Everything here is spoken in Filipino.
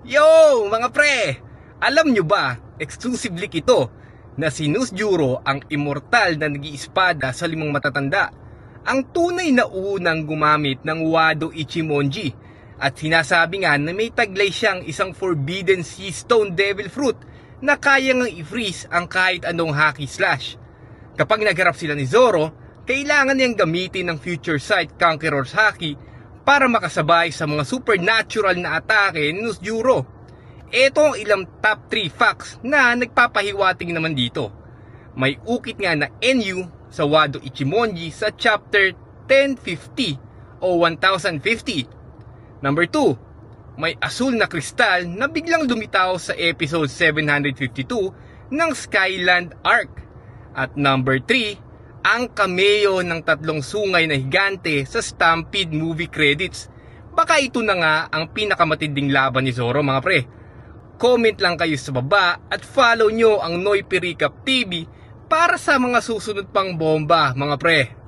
Yo, mga pre! Alam nyo ba, exclusive leak ito, na si Nuzjuro ang immortal na nag-iispada sa limang matatanda, ang tunay na unang gumamit ng Wado Ichimonji, at sinasabi nga na may taglay siyang isang Forbidden Sea Stone Devil Fruit na kaya ngang i-freeze ang kahit anong Haki Slash. Kapag nagharap sila ni Zoro, kailangan niyang gamitin ng Future Sight Conqueror's Haki para makasabay sa mga supernatural na atake ni Nuzjuro. Ito ang ilang top 3 facts na nagpapahiwating naman dito. May ukit nga na NU sa Wado Ichimonji sa chapter 1050 o 1050. Number 2, may asul na kristal na biglang lumitaw sa episode 752 ng Skyland Arc. At number 3, ang cameo ng tatlong sungay na higante sa Stampede movie credits. Baka ito na nga ang pinakamatinding laban ni Zoro, mga pre. Comment lang kayo sa baba at follow nyo ang Noy Recap TV para sa mga susunod pang bomba, mga pre.